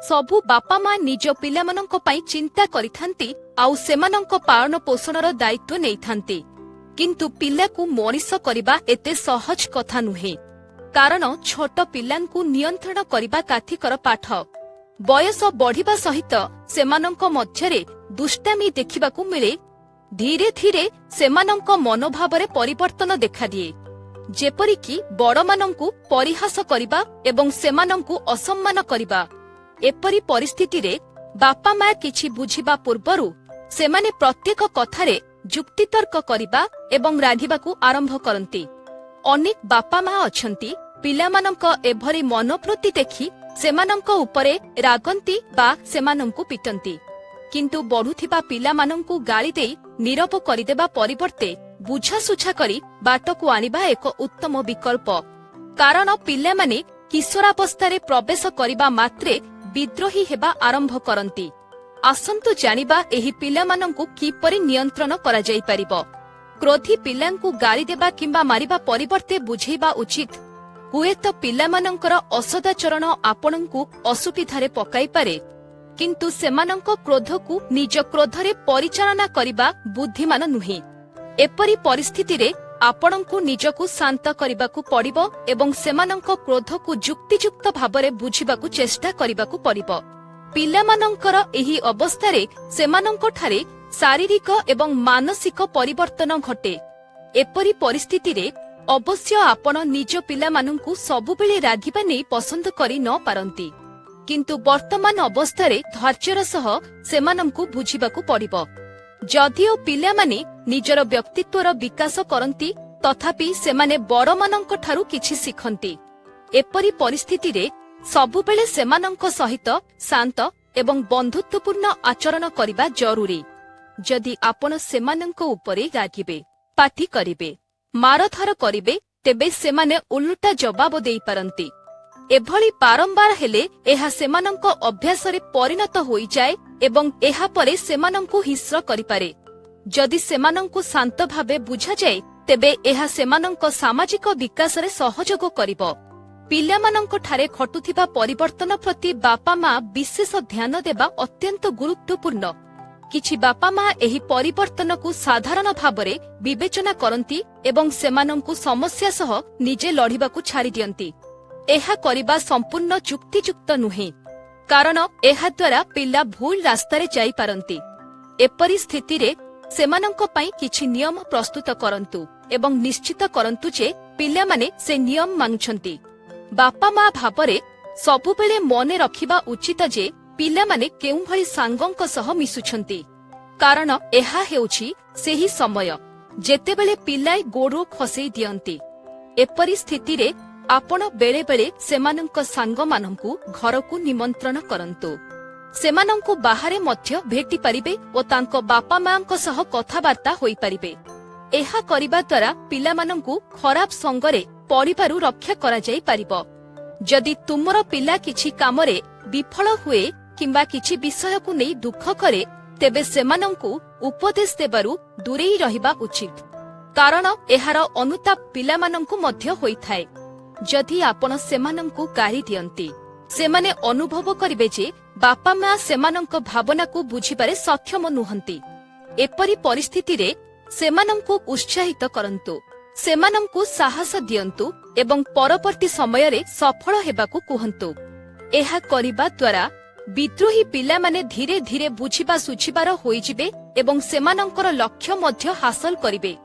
सबु बापा मां निज पिलामानंको पई चिंता करिथांती आउ सेमानंको पालन पोषणर दायित्व नेइथांती। किंतु पिलाकु मनीष करिबा एते सहज कथा नुहे, कारण छोट पिलांकु नियंत्रण करिबा काथिकर पाठ। बयस बढ़िबा सहित सेमानंको मध्यरे दुष्टामी देखिबाकु मिले। धीरे धीरे सेमानंको मनोभावरे परिवर्तन देखादिए, जेपरिकी बड़मानंकु परिहास करिबा एवं सेमानंकु असम्मान करिबा। एपरि परिस्थिति रे बापा मां किछि बुझिबा पूर्वरु सेमाने प्रत्येक कथारे जुक्तितर्क करिबा एवं रागिबाकु आरंभ करंती। अनेक बापा मां अछंती पिलामानंक एभरि मनोवृत्ति देखि सेमानंक उपरे रागंती बा सेमानंकु पिटंती। किंतु बढ़ुथिबा पिलामानंकु गाली देई नीरव करिदेबा परिवर्ते बुझासुझा करी बाटकु आनिबा एक उत्तम विकल्प। कारण पिलामाने किशोरावस्थारे प्रवेश करिबा मात्रे विद्रोही हेबा आरंभ करंती। आसंतु जानिबा एही पिलामानंकु किपरि नियंत्रण करा जाई परिबो। क्रोधी पिलांकु गाली देबा किंबा मारिबा परिवर्ते बुझेइबा उचित। हुएत पिलामानंकर असदाचरण आपणंकु असुविधारे पकाई पारे, किंतु सेमानंक क्रोधकु निज क्रोधरे परिचालना करिबा बुद्धिमान नुहे। एपरि परिस्थिति रे आपणंकु निजकु शांत करिबाकु पड़िबो एवं सेमानंक क्रोधकु जुक्तियुक्त भाबरे बुझिबाकु चेष्टा करिबाकु पड़िबो। पिलामानंकर एही अवस्थारे सेमानंक ठारे शारीरिक एवं मानसिक परिवर्तन घटे। एपरि परिस्थिति रे अवश्य आपण निज पिलामानंकु सबुबेले रागिबा नै पसंद करि न पारंती, किंतु वर्तमान अवस्थारे धैर्यर सह सेमानंकु बुझिबाकु पड़िबो। जदिओ पिलामाने निजर व्यक्तित्वर विकास करंती, तथापि सेमाने बड़मानंक ठारु किछि सिखंती। एपरि परिस्थिति रे सबुबेले सेमानंक सहित शांत एवं बंधुत्वपूर्ण आचरण करिबा जरूरी। जदि आपण सेमानंक उपरे रागिबे, पाटी करिबे, मारधर करिबे, तेबे सेमाने उल्टा जवाब देई पारंती। एभली बारंबार हेले एहा सेमानंक अभ्यासरे परिणत होई जाए एवं एहा परे सेमानंकु हिस्र करिपारे। जदि सेमानंकु शांत भावे बुझा जाए, तेबे एहा सेमानंक सामाजिक विकासरे सहयोग करिबो। पिलामानंक ठारे घटुथिबा परिवर्तन प्रति बापा मां विशेष ध्यान देबा अत्यंत गुरुत्वपूर्ण। किछि बापा मां एही परिवर्तनकु साधारण भावरे विवेचना करंती एवं सेमानंकु समस्या सह निजे लढिबाकु छाड़ी दियंती। एहा करिबा संपूर्ण जुक्तियुक्त नुहे, कारण एहा द्वारा पिला भूल रास्तारे जाई पारंती। एपरि स्थिति रे सेमानंक पई किछि नियम प्रस्तुत करंतु एवं निश्चित करंतु जे पिलामाने से नियम मानुछंती। बापा मां भावरे सबुबेले मने रखिबा उचित जे पिलामाने केउ भली सांगंक सह मिसुछंती, कारण एहा हेउछि सेही समय जेतेबेले पिलाई गोड़ो खसेई दियंती। एपरि स्थिति रे आपण बेले बेले सेमानंक सांग मानंकु घरकु निमंत्रण करंतु। सेमानंकु बाहारे मध्य भेटी परिबे ओ तांको बापा मांक सह कथाबार्ता होई परिबे। एहा करिबा द्वारा पिलामानंकु खराब संगरे पड़िबारु रक्षा करा जाई परिबो। जदि तुमरो पिला किछि कामरे विफल हुए किंबा किछि विषयकु नै दुख करे, तेबे सेमानंकु उपदेश देबारु दूरेई रहिबा उचित, कारण एहार अनुताप पिलामानंकु मध्य होइथाय। जदि आपण सेमानंकु गाली दियंती, सेमाने अनुभव करिबे जे बापा मां सेमानंक भावनाकु बुझिबारे सक्षम नुहंती। एपरि परिस्थिति रे सेमानंकु उत्साहित करंतु, सेमानंकु साहस दियंतु एवं परवर्ती समय रे सफल हेबाकु कुहंतु। एहा करिबा द्वारा विद्रोही पिलामाने धीरे धीरे बुझिबा सुझिबार होइजिबे एवं सेमानंकर लक्ष्य मध्य हासिल करिबे।